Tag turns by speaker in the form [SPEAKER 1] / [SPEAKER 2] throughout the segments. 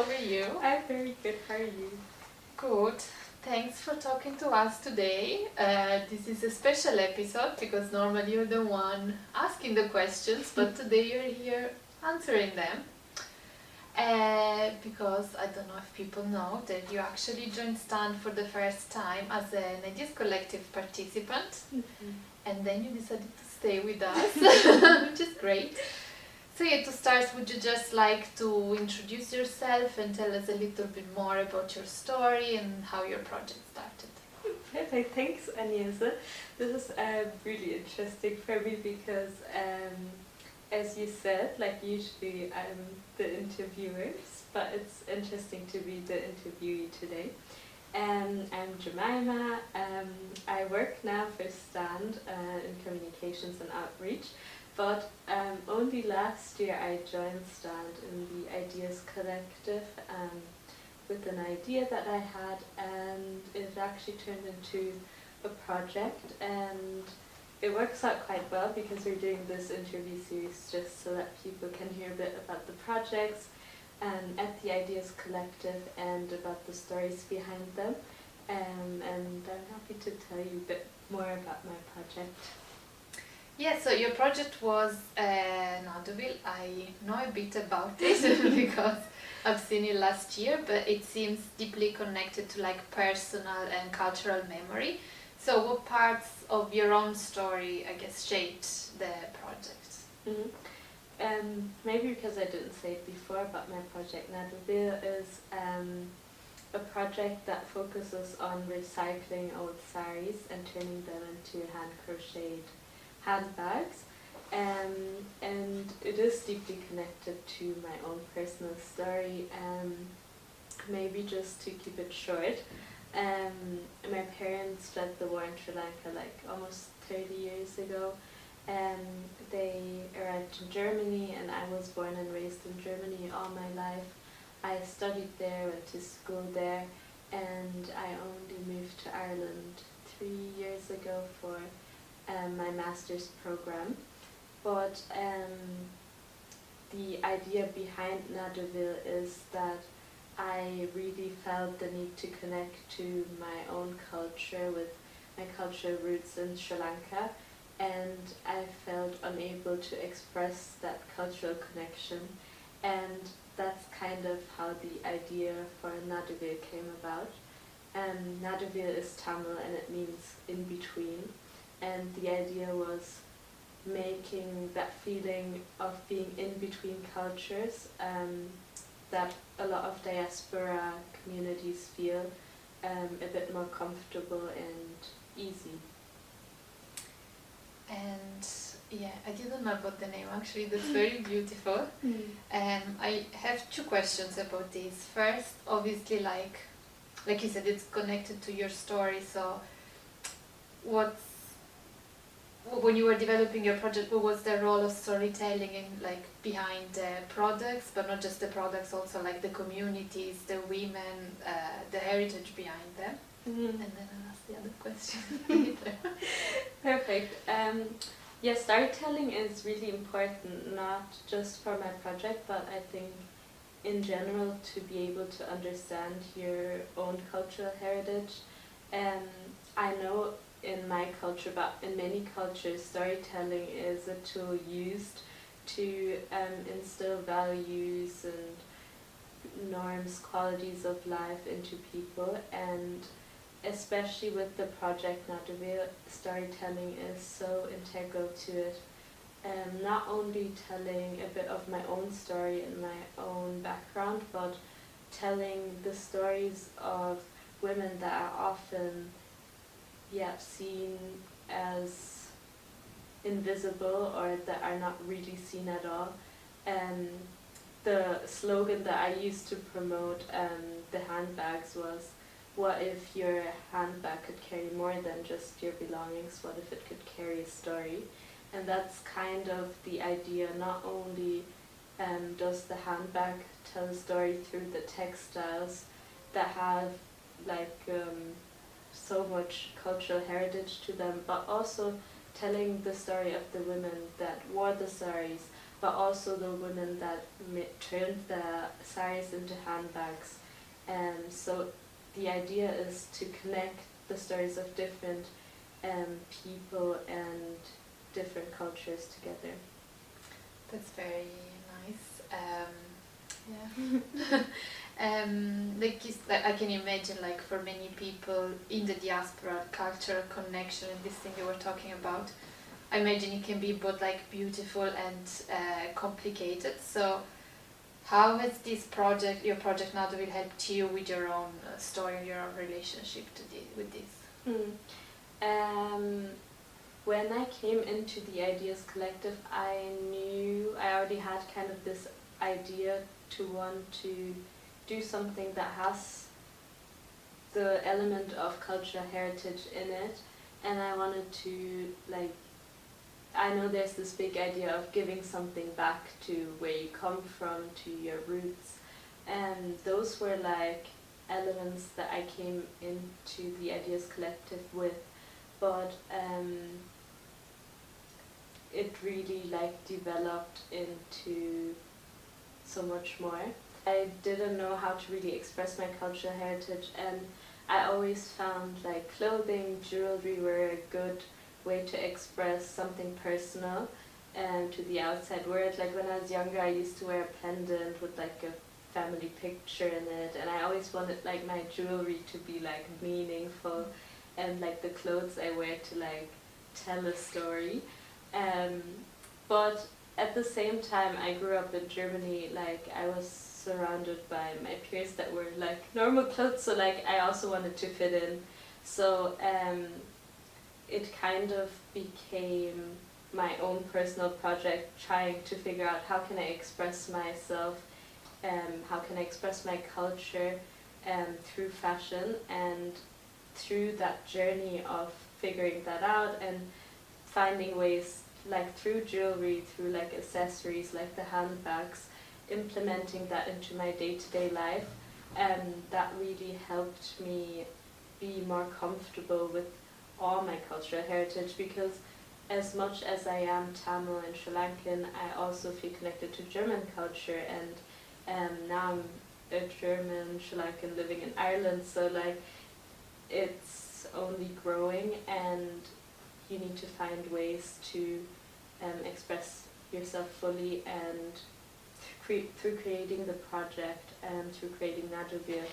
[SPEAKER 1] How are you?
[SPEAKER 2] I'm very good. How are you?
[SPEAKER 1] Good. Thanks for talking to us today. This is a special episode because normally you're the one asking the questions, but today you're here answering them. Because I don't know if people know that you actually joined STAND for the first time as an Ideas Collective participant, and then you decided to stay with us, which is great. So yeah, to start, would you just like to introduce yourself and tell us a little bit more about your story and how your project started?
[SPEAKER 2] Perfect. Thanks, Agnese. This is really interesting for me because, as you said, like usually I'm the interviewer, but it's interesting to be the interviewee today. I'm Jemima. I work now for STAND in communications and outreach. But only last year I joined STAND in the Ideas Collective with an idea that I had, and it actually turned into a project, and it works out quite well because we're doing this interview series just so that people can hear a bit about the projects at the Ideas Collective and about the stories behind them, and I'm happy to tell you a bit more about my project.
[SPEAKER 1] Yeah, so your project was Nauduville. I know a bit about it because I've seen it last year, but it seems deeply connected to like personal and cultural memory. So what parts of your own story, I guess, shaped the project?
[SPEAKER 2] Maybe because I didn't say it before, but my project Nauduville is a project that focuses on recycling old saris and turning them into hand-crocheted handbags, and it is deeply connected to my own personal story. Maybe just to keep it short, my parents fled the war in Sri Lanka like almost 30 years ago. They arrived in Germany, and I was born and raised in Germany all my life. I studied there, went to school there, and I only moved to Ireland 3 years ago for my master's program. But the idea behind Nauduville is that I really felt the need to connect to my own culture with my cultural roots in Sri Lanka, and I felt unable to express that cultural connection, and that's kind of how the idea for Nauduville came about. Nauduville is Tamil and it means in between. And the idea was making that feeling of being in between cultures that a lot of diaspora communities feel a bit more comfortable and easy.
[SPEAKER 1] And yeah, I didn't know about the name actually, that's very beautiful. I have two questions about this. First, obviously like you said, it's connected to your story, so when you were developing your project, what was the role of storytelling in like behind the products, but not just the products, also like the communities, the women, the heritage behind them? And then I'll ask the other question later.
[SPEAKER 2] Perfect. Yeah, storytelling is really important, not just for my project, but I think in general to be able to understand your own cultural heritage. I know in my culture, but in many cultures, storytelling is a tool used to instill values and norms, qualities of life into people, and especially with the project Nauduville, storytelling is so integral to it. Not only telling a bit of my own story and my own background, but telling the stories of women that are often seen as invisible or that are not really seen at all. The slogan that I used to promote the handbags was, what if your handbag could carry more than just your belongings? What if it could carry a story? And that's kind of the idea. Not only does the handbag tell a story through the textiles that have like so much cultural heritage to them, but also telling the story of the women that wore the saris, but also the women that turned the saris into handbags. So the idea is to connect the stories of different people and different cultures together.
[SPEAKER 1] That's very nice. Yeah. Like I can imagine, like for many people in the diaspora, cultural connection and this thing you were talking about, I imagine it can be both like beautiful and complicated. So how has this project, your project now, will help you with your own story and your own relationship to with this?
[SPEAKER 2] When I came into the Ideas Collective, I knew I already had kind of this idea to want to do something that has the element of cultural heritage in it, and I wanted to, like, I know there's this big idea of giving something back to where you come from, to your roots, and those were like elements that I came into the Ideas Collective with, but it really like developed into so much more. I didn't know how to really express my cultural heritage, and I always found like clothing, jewelry were a good way to express something personal to the outside world. Like when I was younger, I used to wear a pendant with like a family picture in it, and I always wanted like my jewelry to be like meaningful, and like the clothes I wear to like tell a story. But at the same time, I grew up in Germany. Like I was surrounded by my peers that were like normal clothes, so like I also wanted to fit in. So it kind of became my own personal project, trying to figure out how can I express myself, how can I express my culture through fashion, and through that journey of figuring that out and finding ways, like through jewelry, through like accessories, like the handbags, implementing that into my day-to-day life, and that really helped me be more comfortable with all my cultural heritage, because as much as I am Tamil and Sri Lankan, I also feel connected to German culture, and now I'm a German Sri Lankan living in Ireland, so like it's only growing, and you need to find ways to express yourself fully, and through creating the project and through creating Nadovir,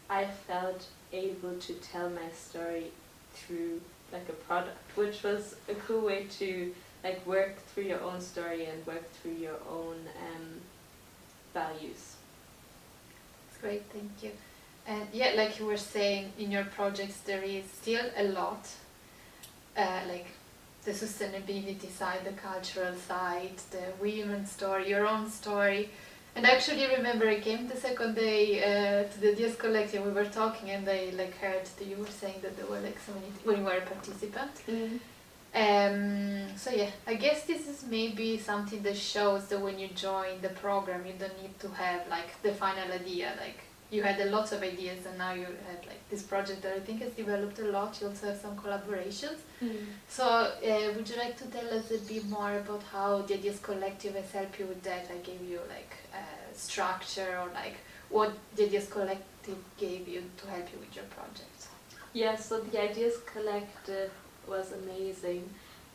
[SPEAKER 2] I felt able to tell my story through like a product, which was a cool way to like work through your own story and work through your own values.
[SPEAKER 1] That's great, thank you. And yeah, like you were saying, in your projects there is still a lot, like the sustainability side, the cultural side, the women's story, your own story. And actually remember I came the second day to the DS Collective, we were talking, and I like heard that you were saying that there were like so many, when you were a participant. So yeah, I guess this is maybe something that shows that when you join the program you don't need to have like the final idea, like you had a lot of ideas and now you have like this project that I think has developed a lot. You also have some collaborations. So would you like to tell us a bit more about how the Ideas Collective has helped you with that? I gave you like structure, or like what the Ideas Collective gave you to help you with your project?
[SPEAKER 2] Yeah, so the Ideas Collective was amazing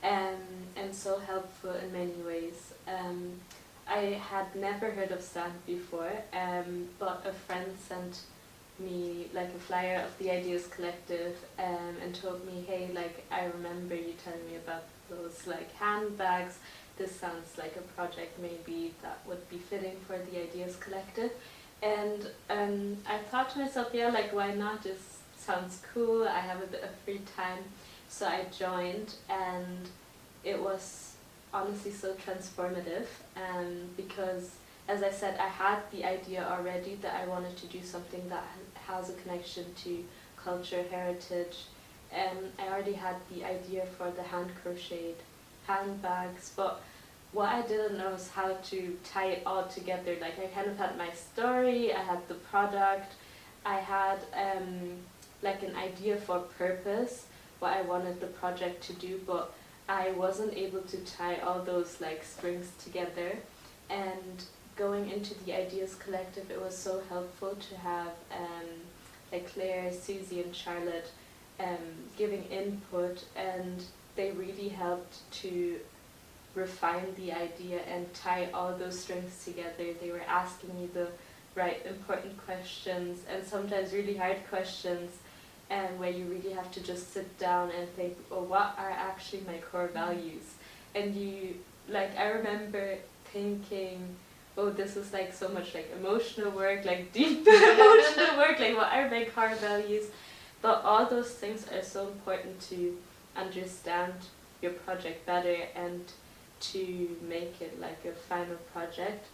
[SPEAKER 2] and so helpful in many ways. I had never heard of STANDOUT before, but a friend sent me like a flyer of the Ideas Collective and told me, hey, like I remember you telling me about those like handbags. This sounds like a project maybe that would be fitting for the Ideas Collective. And I thought to myself, yeah, like why not? This sounds cool. I have a bit of free time. So I joined, and it was honestly so transformative, because as I said, I had the idea already that I wanted to do something that has a connection to culture, heritage, and I already had the idea for the hand crocheted handbags, but what I didn't know is how to tie it all together. Like I kind of had my story, I had the product, I had like an idea for purpose, what I wanted the project to do, but I wasn't able to tie all those like strings together. And going into the Ideas Collective, it was so helpful to have like Claire, Susie and Charlotte giving input, and they really helped to refine the idea and tie all those strings together. They were asking you the right important questions, and sometimes really hard questions, and where you really have to just sit down and think, oh, what are actually my core values? And you, like, I remember thinking, oh, this is like so much like emotional work, like deep emotional work, like what are my core values? But all those things are so important to understand your project better and to make it like a final project,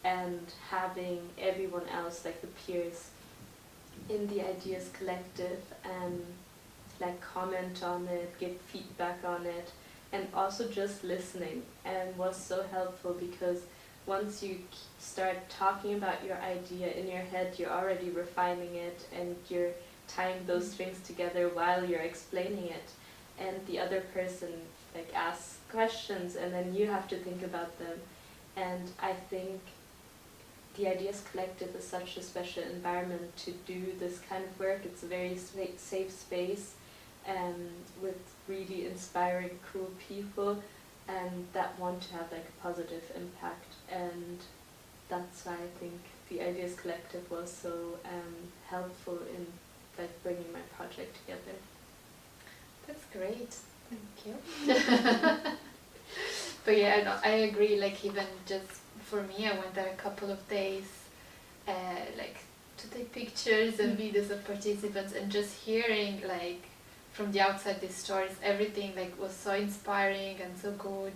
[SPEAKER 2] and having everyone else, like the peers in the Ideas Collective, like comment on it, give feedback on it, and also just listening, and was so helpful because once you start talking about your idea in your head, you're already refining it and you're tying those strings together while you're explaining it, and the other person like asks questions and then you have to think about them. And I think the Ideas Collective is such a special environment to do this kind of work. It's a very safe space with really inspiring, cool people that want to have like a positive impact, and that's why I think the Ideas Collective was so helpful in like bringing my project together.
[SPEAKER 1] That's great. Thank you. But yeah, no, I agree. Like even just for me, I went there a couple of days, like to take pictures and videos of participants, and just hearing like from the outside these stories, everything like was so inspiring and so good.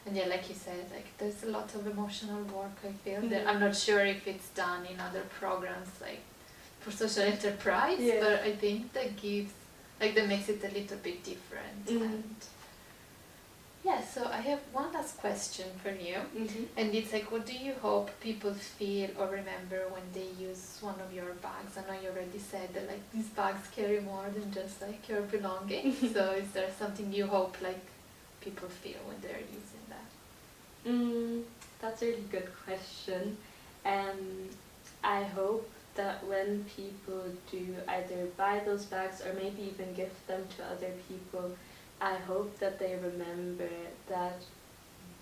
[SPEAKER 1] And yeah, like you said, like there's a lot of emotional work. I feel that I'm not sure if it's done in other programs like for social enterprise, but I think that gives like that makes it a little bit different. And yeah, so I have one last question for you, and it's like, what do you hope people feel or remember when they use one of your bags? I know you already said that like these bags carry more than just like your belongings. So is there something you hope like people feel when they're using that?
[SPEAKER 2] That's a really good question. I hope that when people do either buy those bags or maybe even gift them to other people, I hope that they remember that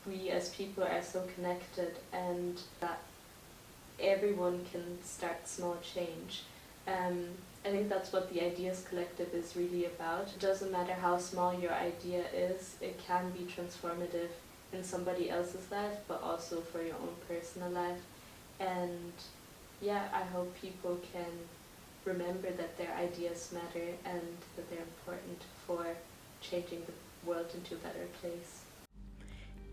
[SPEAKER 2] we as people are so connected and that everyone can start small change. I think that's what the Ideas Collective is really about. It doesn't matter how small your idea is, it can be transformative in somebody else's life, but also for your own personal life. And yeah, I hope people can remember that their ideas matter and that they're important for changing the world into a better place.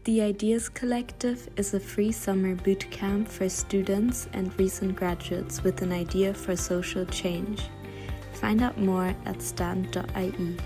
[SPEAKER 3] The Ideas Collective is a free summer boot camp for students and recent graduates with an idea for social change. Find out more at stand.ie.